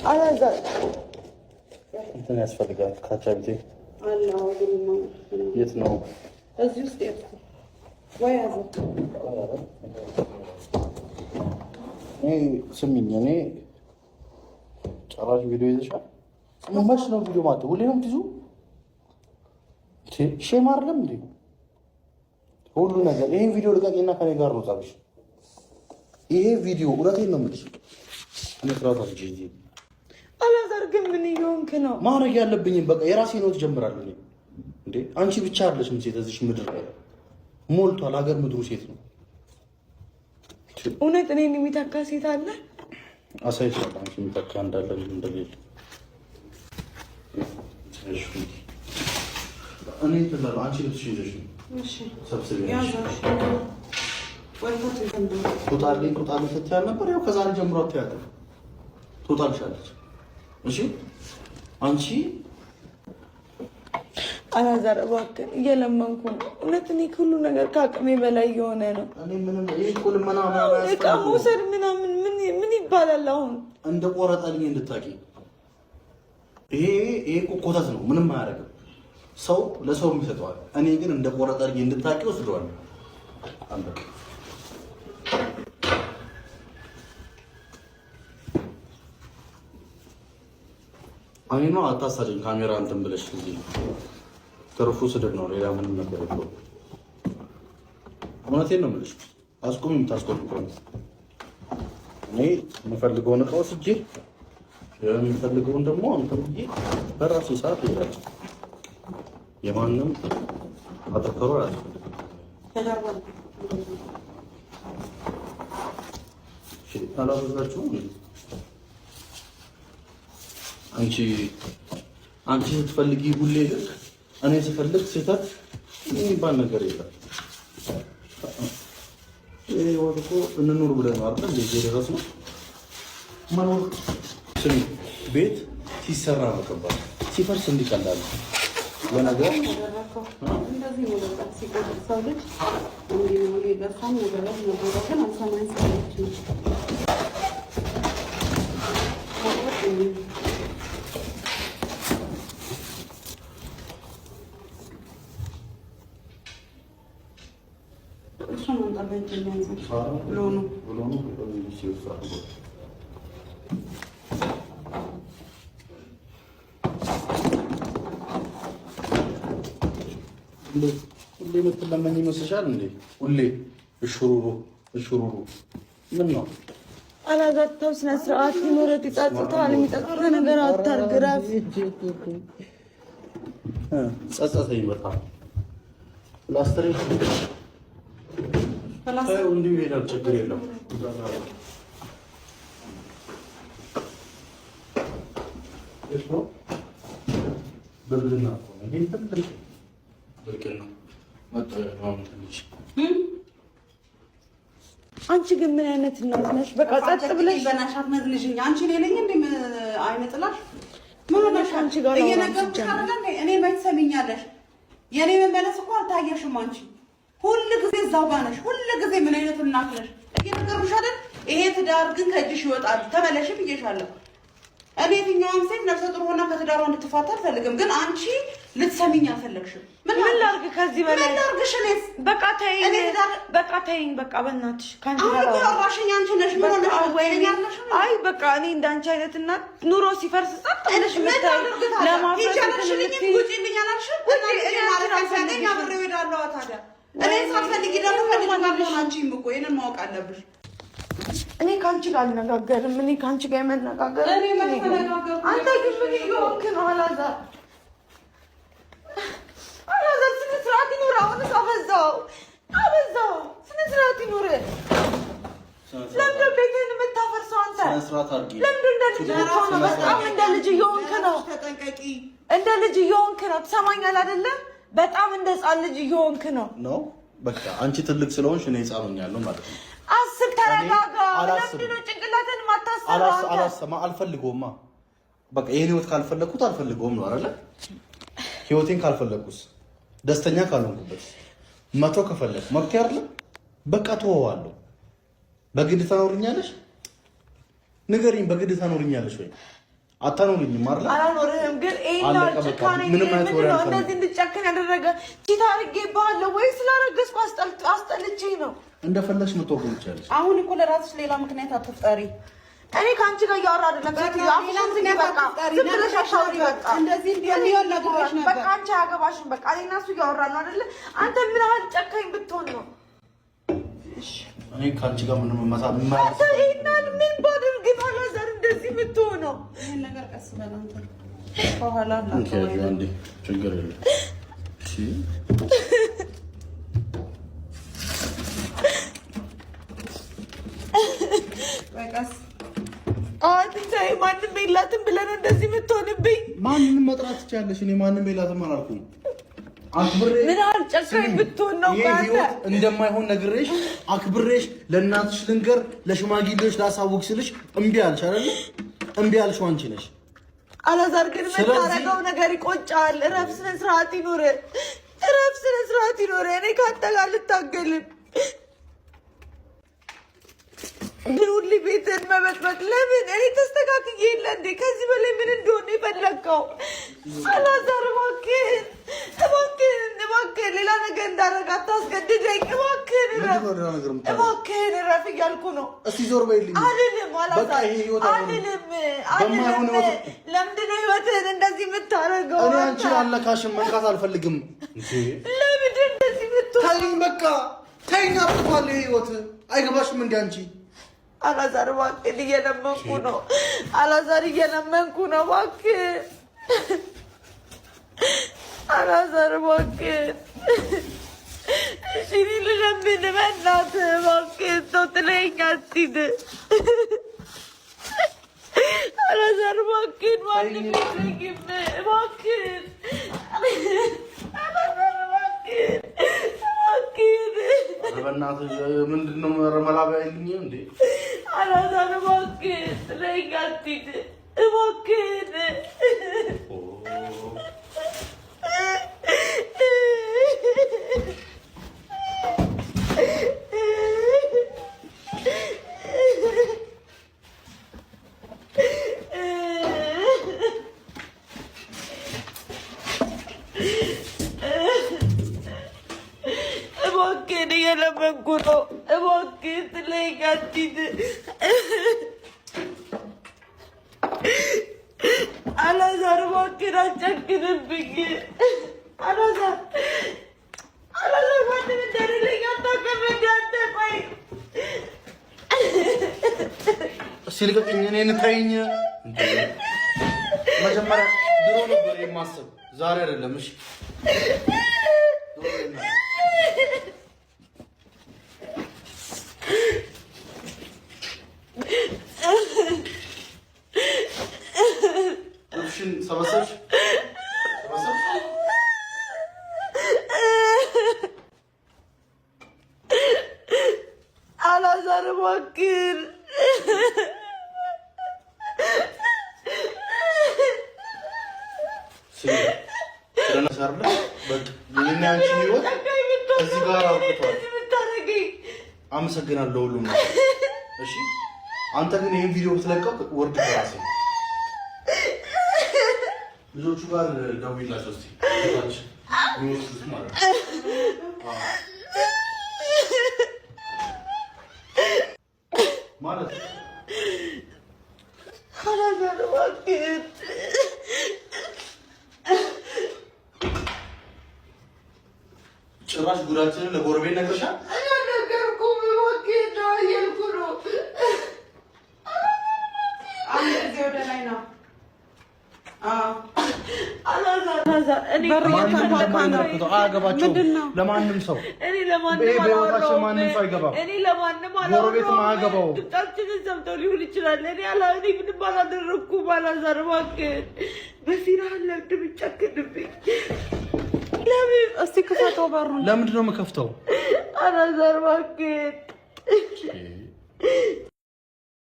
አላዛር እንትን ያስፈልጋል። ካቻቢቴ አላው ግሩማ የት ነው? እዚህ ውስጥ የት ወይ አዘ ስሚኝ፣ እኔ ጨራሽ ቪዲዮ ይዘሻል። መች ነው ቪዲዮ ማለት ሁሌ ነው የምትይዙ? ሼም አይደለም እንዴ ሁሉ ነገር? ይሄን ቪዲዮ ልቀቂና ከኔ ጋር ነው ጻፍሽ። ይሄ ቪዲዮ እውነቴን ነው የምልሽ። እኔ ፍራታ እንጂ አላዛር ግን ምን ይሆንክ ነው? ማድረግ ያለብኝም በቃ የራሴን ህይወት ጀምራለሁ እኔ። እንዴ አንቺ ብቻ አይደለሽም ሴት እዚህ ምድር ላይ ሞልቷል። ሀገር ምድሩ ሴት ነው። እውነት እኔን የሚተካ ሴት አለ? አሳይሻለሁ። አንቺ የሚተካ እንዳለ እንደሌለ እኔ ትላለሁ። አንቺ ልብስሽ ይዘሽ ነው። እሺ ሰብስቤ ያዛሽ ቶታሊ ስትያል ነበር። ያው ከዛሬ ጀምሮ አትያትም ትወጣልሻለች። እሺ አንቺ አላዛር እባክህ እየለመንኩ ነው። እውነት እኔ ሁሉ ነገር ከአቅሜ በላይ የሆነ ነው። እኔ ምንም ልመና እቃ መውሰድ ምናምን ምን ይባላል? አሁን እንደ ቆረጠልኝ እንድታቂ። ይሄ ኮተት ነው፣ ምንም አያደርግም። ሰው ለሰው የሚሰጠዋል። እኔ ግን እንደ ቆረጠልኝ እንድታቂ ወስደዋለሁ። አንበቃ አይኗ አታሳደኝ። ካሜራ እንትን ብለሽ እዚህ ትርፉ ስድብ ነው፣ ሌላ ምንም ነገር የለውም። እውነቴን ነው የምልሽ። አስቁሚ፣ የምታስቆሚ ከሆነ እኔ የምፈልገውን እቃ ወስጄ የምፈልገውን ደግሞ እንትን ብዬ በራሴ ሰዓት ይላል። የማንም አተከሮ አያስፈልግም። አላበዛችሁም? አንቺ ስትፈልጊ ሁሌ ልክ እኔ ስፈልግ ስህተት የሚባል ነገር የለም። ይሄ ወጥቶ እንኑር ብለን ነው አይደል እንዴ የደረስነው? መኖር ስሚ፣ ቤት ሲሰራ ነው ከባድ፣ ሲፈርስ እንዲቀላል ለነገር እንደዚህ ነው። በቃ ሲቆጥር ሰው ልጅ እንዲህ ነው የገፋን ነገር ነው። ግን አልሰማኝ ሰዎች ነው ሁሌ የምትለመኝ ይመስልሻል እንዴ? ሁሌ እሽሩሩ ምን ነው? አላጋታው ስነ ስርዓት ይኖረት ይጣጣታል። የሚጠጣ ነገር አታርግራፍ። ጸጸተኝ በጣም ላስተሬ ታዩ እንዲሁ ይሄዳል። ችግር የለም። እሺ ብርድና አንቺ ግን ምን አይነት እናት ነሽ? በቃ ጸጥ ብለሽ በናሻት መዝልሽኝ። አንቺ ሌለኝ እንዴ አይነጥላሽ ምን ሆነሽ? አንቺ ጋር እየነገርኩሽ አይደል እንዴ? እኔ መች ሰሚኛለሽ? የኔ መመለስ እኮ አልታየሽም። አንቺ ሁሉ ጊዜ እዛው ጋር ነሽ። ሁሉ ጊዜ ምን አይነት እናት ነሽ? እየነገርኩሽ አይደል? ይሄ ትዳር ግን ከእጅሽ ይወጣል። ተመለሽ ብዬሻለሁ። እኔ የትኛውም ሴት ነፍሰ ጡር ሆና ከትዳሯ እንድትፋታ አልፈልግም። ግን አንቺ ልትሰሚኝ አልፈለግሽም። ምን ላድርግ? ከዚህ በላይ ምን ላድርግሽ? እኔስ በቃ ተይኝ፣ በቃ ተይኝ፣ በቃ በእናትሽ ካንቺ ጋር አውራሽኝ። አንቺ ነሽ ምን ሆነሽ? አይ በቃ እኔ እንዳንቺ አይነት እናት ኑሮ ሲፈርስ ጸጥ ብለሽ መታይ ለማፍረስ ውጪልኝ አላልሽም? እኔ ማለት አልፈልግም። አብሬው እሄዳለሁ። ታዲያ እኔ ሳትፈልጊ ደግሞ ፈልጊ። አንቺም እኮ ይሄንን ማወቅ አለብሽ። እኔ ካንቺ ጋር አልነጋገርም። እኔ ካንቺ ጋር መነጋገር አንተ ግን ምን ይሆንክ ነው? አላዛር ስነ ስርዓት ይኑር። አሁንስ አበዛው። ስነ ስርዓት ይኑር። ለምንድን ቤትህን የምታፈርሰው አንተ? ለምንድን እንደ ልጅ የምትሆነው? በጣም እንደ ልጅ እየሆንክ ነው። እንደ ልጅ እየሆንክ ነው። ትሰማኛለህ አይደለም? በጣም እንደ ህፃን ልጅ እየሆንክ ነው። በቃ አንቺ ትልቅ ስለሆንሽ እኔ ህፃን ሆኛለሁ ማለት ነው። አስብ፣ ተረጋጋ። ለምንድን ነው ጭንቅላትን ማታሰራ? አልፈልገውማ። በቃ ይሄን ህይወት ካልፈለግኩት አልፈልገውም ነው አይደለ? ህይወቴን ካልፈለግኩስ፣ ደስተኛ ካልሆንኩበት፣ መተው ከፈለግ መብት አይደለም? በቃ ተወዋለሁ። በግድ ታኖርኛለሽ? ንገሪኝ፣ በግድ ታኖርኛለሽ ወይ? አታኖርኝም አይደል? አላኖርህም ግን ኤና ጭካኔ ምንም አይነት ወሬ ነው እንደዚህ እንድጨክን ያደረገ ቺታ አድርጌብሃለሁ ወይ ስላረገዝኩ አስጠልቼ ነው እንደፈለግሽ መተወው ይቻላል። አሁን እኮ ለራስሽ ሌላ ምክንያት አትፍጠሪ። እኔ ካንቺ ጋር ያወራ አይደለም ሌላ ምክንያት አትፍጠሪ። እንደዚህ እንዲሆን ነግሬሽ ነበር። በቃ አንቺ አያገባሽም። በቃ እኔ እና እሱ እያወራን ነው አይደለ? አንተ ምን ያህል ጨካኝ ብትሆን ነው? እኔ ካንቺ ጋር ምንም መሳብ ማለት ነው። ምን ባድርግ ነው ዘር እንደዚህ የምትሆነው? ይሄን ነገር ቀስ በል አንተ ከኋላ አንዴ ችግር የለም። እሺ በቃስ አንተይ ማንም የላትም ብለህ ነው እንደዚህ የምትሆንብኝ? ማንንም መጥራት ትችያለሽ። እኔ ማንም የላትም አላልኩም። አክብሬ ምን አልጨካኝ ብትሆን ነው ባንተ እንደማይሆን ነግሬሽ አክብሬሽ ለእናትሽ ልንገር ለሽማግሌዎች ላሳውቅ ስልሽ እምቢ አልሽ አይደል? እምቢ አልሽ አንቺ ነሽ። አላዛር ግን የምታረገው ነገር ይቆጫል። እረፍ፣ ስነ ስርዓት ይኖር። እረፍ፣ ስነ ስርዓት ይኖር። እኔ ካንተ ጋር ልታገልም ግን ሁሌ ቤትን መበጥበጥ ለምን? እኔ ተስተካክዬ የለ እንዴ? ከዚህ በላይ ምን እንደሆነ የፈለግከው? አላዛር እባክህን እባክህን ሌላ ነገር እንዳደረግ አታስገድደኝ። እባክህን እረፍ እያልኩ ነው። እስቲ ዞር በይልኝ። አልልም አላዛር አልልም። ለምንድን ነው ህይወትህን እንደዚህ የምታደርገው? እኔ አንቺን አልነካሽም፣ መንካት አልፈልግም። ለምንድን እንደዚህ የምትሆነው? ተይኝ በቃ ተይኝ። አብቷል ህይወት አይገባሽም እንደ አንቺ አላዛር እባክህን እየለመንኩ ነው። አላዛር እየለመንኩ ነው። እባክህን አላዛር እባክህን እሺ ልለምን በእናትህ እባክህን ተው ጥለኸኝ አትሂድ። አላዛር እባክህን ማንም የለኝም እባክህን አላዛር እባክህን በእናትህ ምንድን ነው መላቢያ ይልኝ እንዴ? አላዛር እባክህን ጥለኸኝ አትሂድ እባክህን። እባክህን እየለመንኩ ነው። እባክህን ጥለኸኝ አትሂድ። አላዛር እባክህን አትጨክንብኝ። አላዛር ማንም እንደሌለኝ አታውቅም እንደ አንተ። ቆይ እስኪ ልቀቅኝ፣ እኔን ተይኝ። መጀመሪያ ድሮ ነበር የማስብ ዛሬ አይደለም። እሺ ሰበሰብሽ አላዛር እባክህን ስለነሳርለ በእኔና አንቺ ህይወት እዚህ ጋር አውጥቷል። አመሰግናለሁ ሁሉም ነው። እሺ አንተ ግን ይሄን ቪዲዮ ብትለቀው ወርድ ራሴ ልጆቹ ጋር ደውይላቸው እስቲ ታች ሚወስዱት ማለት ማለት አላዛር እባክህን ጭራሽ ጉዳችንን ለጎረቤት ነግረሻል? አልነገርኩም። እባክህን ነው እያልኩ ነው። አንድ ጊዜ ወደ ላይ ነው። አላዛር እኔ አያገባቸውም። ለማንም ሰው እኔ ለማንም አላወራሁም። እኔ ለማንም አያገባውም። ድምጻችንን ሰምተው ሊሆን ይችላል። እኔ ምንም አላደረኩም። አላዛር እባክህን በሲራህ ለምንድን የምትጨክንብኝ? ለምን? እስቲ ክፈተው በሩን። ለምንድን ነው የምከፍተው? አላዛር እባክህን